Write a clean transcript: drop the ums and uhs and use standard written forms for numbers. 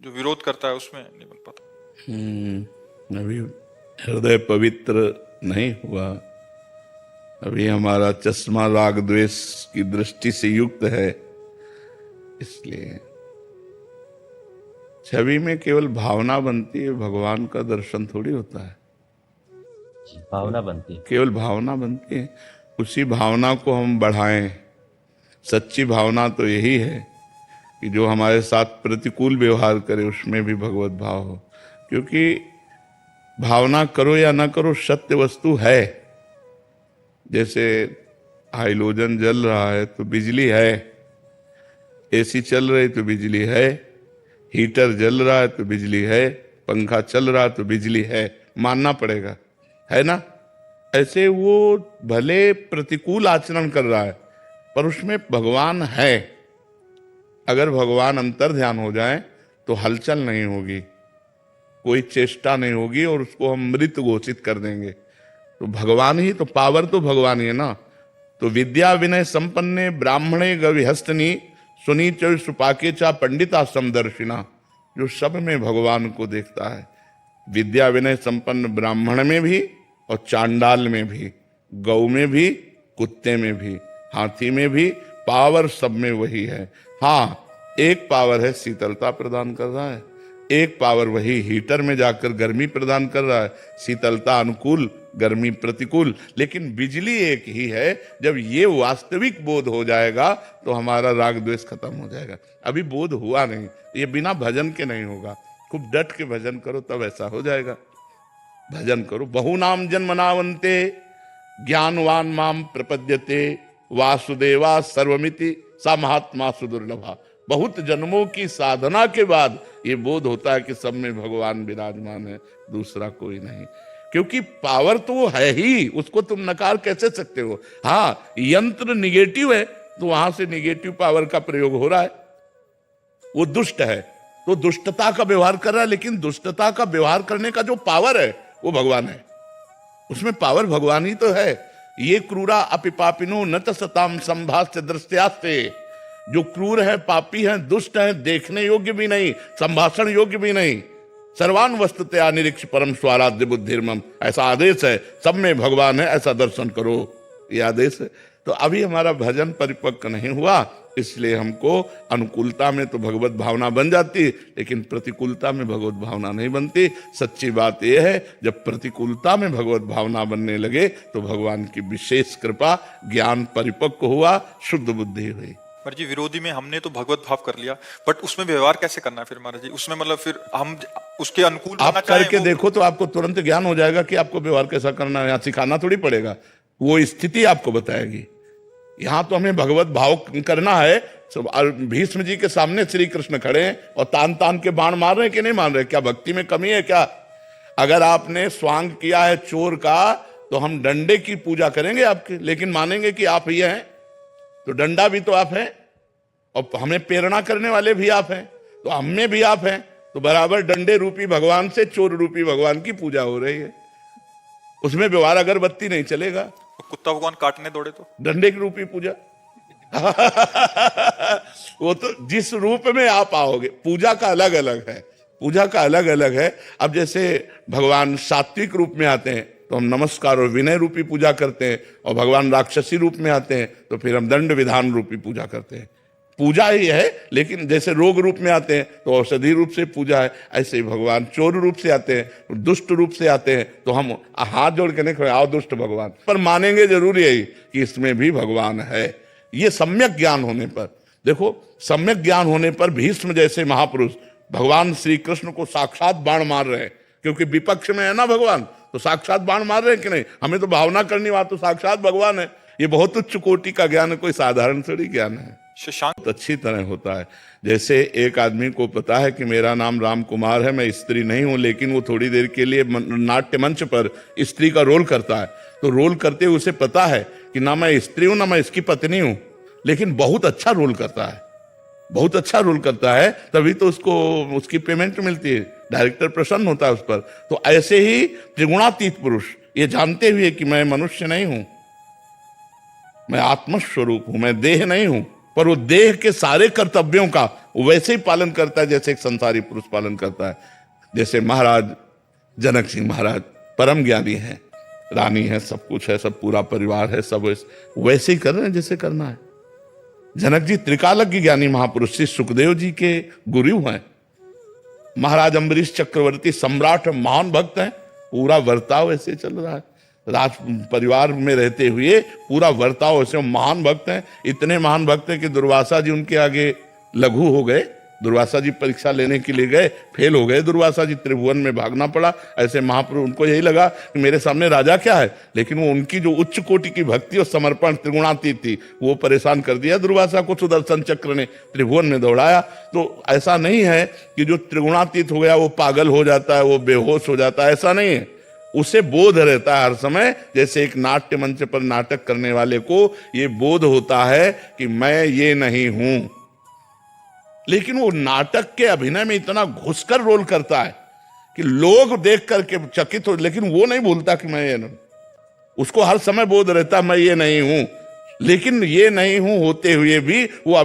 जो विरोध करता है उसमें नहीं बन पाता। अभी हृदय पवित्र नहीं हुआ, अभी हमारा चश्मा राग द्वेष की दृष्टि से युक्त है, इसलिए छवि में केवल भावना बनती है, भगवान का दर्शन थोड़ी होता है। भावना बनती है, केवल भावना बनती है, उसी भावना को हम बढ़ाएं। सच्ची भावना तो यही है कि जो हमारे साथ प्रतिकूल व्यवहार करे उसमें भी भगवत भाव हो, क्योंकि भावना करो या ना करो सत्य वस्तु है। जैसे हाइड्रोजन जल रहा है तो बिजली है, एसी चल रही तो बिजली है, हीटर जल रहा है तो बिजली है, पंखा चल रहा है तो बिजली है, मानना पड़ेगा, है ना। ऐसे वो भले प्रतिकूल आचरण कर रहा है पर उसमें भगवान है। अगर भगवान अंतर ध्यान हो जाए तो हलचल नहीं होगी, कोई चेष्टा नहीं होगी और उसको हम मृत घोषित कर देंगे। तो भगवान ही तो, पावर तो भगवान ही है ना। तो विद्या विनय संपन्ने ब्राह्मणे गविहस्तनी सुनी च सुपाके चा पंडिता समदर्शिना, जो सब में भगवान को देखता है। विद्या विनय संपन्न ब्राह्मण में भी और चांडाल में भी, गौ में भी, कुत्ते में भी, हाथी में भी, पावर सब में वही है। हाँ, एक पावर है शीतलता प्रदान कर रहा है, एक पावर वही हीटर में जाकर गर्मी प्रदान कर रहा है, शीतलता अनुकूल गर्मी प्रतिकूल। लेकिन बिजली एक ही है। जब ये वास्तविक बोध हो जाएगा तो हमारा राग द्वेष खत्म हो जाएगा। अभी बोध हुआ नहीं, ये बिना भजन के नहीं होगा। खूब डट के भजन करो तब ऐसा हो जाएगा। भजन करो, बहुनाम जन्मनावन्ते ज्ञानवान माम प्रपद्यते वासुदेवा सर्वमिति सा महात्मा सुदुर्लभा। बहुत जन्मों की साधना के बाद ये बोध होता है कि सब में भगवान विराजमान है, दूसरा कोई नहीं। क्योंकि पावर तो वो है ही, उसको तुम नकार कैसे सकते हो। हाँ, यंत्र निगेटिव है तो वहां से निगेटिव पावर का प्रयोग हो रहा है। वो दुष्ट है तो दुष्टता का व्यवहार कर रहा है, लेकिन दुष्टता का व्यवहार करने का जो पावर है वो भगवान है, उसमें पावर भगवान ही तो है। ये क्रूरा अपिपापिनो न त सताम संभाष्य दृष्टयास्ते, जो क्रूर है, पापी है, दुष्ट है, देखने योग्य भी नहीं, संभाषण योग्य भी नहीं। सर्वान वस्तुतया निरीक्ष परम स्वाराध्य बुद्धिर्मम, ऐसा आदेश है। सब में भगवान है, ऐसा दर्शन करो, ये आदेश है। तो अभी हमारा भजन परिपक्व नहीं हुआ, इसलिए हमको अनुकूलता में तो भगवत भावना बन जाती, लेकिन प्रतिकूलता में भगवत भावना नहीं बनती। सच्ची बात यह है, जब प्रतिकूलता में भगवत भावना बनने लगे तो भगवान की विशेष कृपा, ज्ञान परिपक्व हुआ, शुद्ध बुद्धि हुई। पर जी विरोधी में हमने तो भगवत भाव कर लिया, बट उसमें व्यवहार कैसे करना है फिर महाराज जी? उसमें मतलब फिर हम उसके अनुकूल आप करके देखो तो आपको तुरंत ज्ञान हो जाएगा कि आपको व्यवहार कैसा करना है। यहाँ सिखाना थोड़ी पड़ेगा, वो स्थिति आपको बताएगी। यहाँ तो हमें भगवत भाव करना है। भीष्म जी के सामने श्री कृष्ण खड़े हैं और तान तान के बाण मार रहे हैं कि नहीं मार रहे? क्या भक्ति में कमी है क्या? अगर आपने स्वांग किया है चोर का तो हम डंडे की पूजा करेंगे आपके, लेकिन मानेंगे कि आप ही हैं। तो डंडा भी तो आप हैं और हमें प्रेरणा करने वाले भी आप हैं, तो हम में भी आप हैं। तो बराबर डंडे रूपी भगवान से चोर रूपी भगवान की पूजा हो रही है। उसमें व्यवहार अगरबत्ती नहीं चलेगा। तो कुत्ता भगवान काटने दौड़े तो डंडे की रूपी पूजा वो तो जिस रूप में आप आओगे, पूजा का अलग अलग है, पूजा का अलग अलग है। अब जैसे भगवान सात्विक रूप में आते हैं तो हम नमस्कार और विनय रूपी पूजा करते हैं, और भगवान राक्षसी रूप में आते हैं तो फिर हम दंड विधान रूपी पूजा करते हैं। पूजा ही है, लेकिन जैसे रोग रूप में आते हैं तो औषधि रूप से पूजा है, ऐसे ही भगवान चोर रूप से आते हैं, दुष्ट रूप से आते हैं तो हम हाथ जोड़ के नहीं खड़े, आओ दुष्ट भगवान, पर मानेंगे जरूर यही कि इसमें भी भगवान है। ये सम्यक ज्ञान होने पर, देखो सम्यक ज्ञान होने पर भीष्म जैसे महापुरुष भगवान श्री कृष्ण को साक्षात बाण मार रहे हैं, क्योंकि विपक्ष में है ना भगवान, तो साक्षात बाण मार रहे हैं कि नहीं? हमें तो भावना करनी, वहां तो साक्षात भगवान है। ये बहुत उच्च कोटि का ज्ञान है, कोई साधारण थोड़ी ज्ञान है। शशांक अच्छी तरह होता है। जैसे एक आदमी को पता है कि मेरा नाम राम कुमार है, मैं स्त्री नहीं हूं, लेकिन वो थोड़ी देर के लिए नाट्य मंच पर स्त्री का रोल करता है, तो रोल करते हुए उसे पता है कि ना मैं स्त्री हूं ना मैं इसकी पत्नी हूं, लेकिन बहुत अच्छा रोल करता है, बहुत अच्छा रोल करता है, तभी तो उसको उसकी पेमेंट मिलती है, डायरेक्टर प्रसन्न होता है उस पर। तो ऐसे ही त्रिगुणातीत पुरुष ये जानते हुए कि मैं मनुष्य नहीं हूं, मैं आत्मस्वरूप हूं, मैं देह नहीं हूं, पर वो देह के सारे कर्तव्यों का वो वैसे ही पालन करता है जैसे एक संसारी पुरुष पालन करता है। जैसे महाराज जनक सिंह महाराज परम ज्ञानी हैं, रानी है, सब कुछ है, सब पूरा परिवार है, सब वैसे ही कर रहे हैं जैसे करना है। जनक जी त्रिकालज्ञ ज्ञानी महापुरुष श्री सुखदेव जी के गुरु हैं। महाराज अम्बरीश चक्रवर्ती सम्राट महान भक्त हैं, पूरा वर्ताव ऐसे चल रहा है। राज परिवार में रहते हुए पूरा वर्ताव ऐसे, महान भक्त हैं। इतने महान भक्त हैं कि दुर्वासा जी उनके आगे लघु हो गए। दुर्वासा जी परीक्षा लेने के लिए गए, फेल हो गए दुर्वासा जी, त्रिभुवन में भागना पड़ा। ऐसे महापुरुष, उनको यही लगा कि मेरे सामने राजा क्या है, लेकिन वो उनकी जो उच्च कोटि की भक्ति और समर्पण त्रिगुणातीत थी, वो परेशान कर दिया दुर्वासा को। सुदर्शन चक्र ने त्रिभुवन में दौड़ाया। तो ऐसा नहीं है कि जो त्रिगुणातीत हो गया वो पागल हो जाता है, वो बेहोश हो जाता है, ऐसा नहीं है। उसे बोध रहता है हर समय। जैसे एक नाट्य मंच पर नाटक करने वाले को ये बोध होता है कि मैं ये नहीं हूं, लेकिन वो नाटक के अभिनय में इतना घुसकर रोल करता है कि लोग देख करके चकित हो, लेकिन वो नहीं बोलता कि मैं ये नहीं। उसको हर समय बोध रहता मैं ये नहीं हूं, लेकिन ये नहीं हूं होते हुए भी वो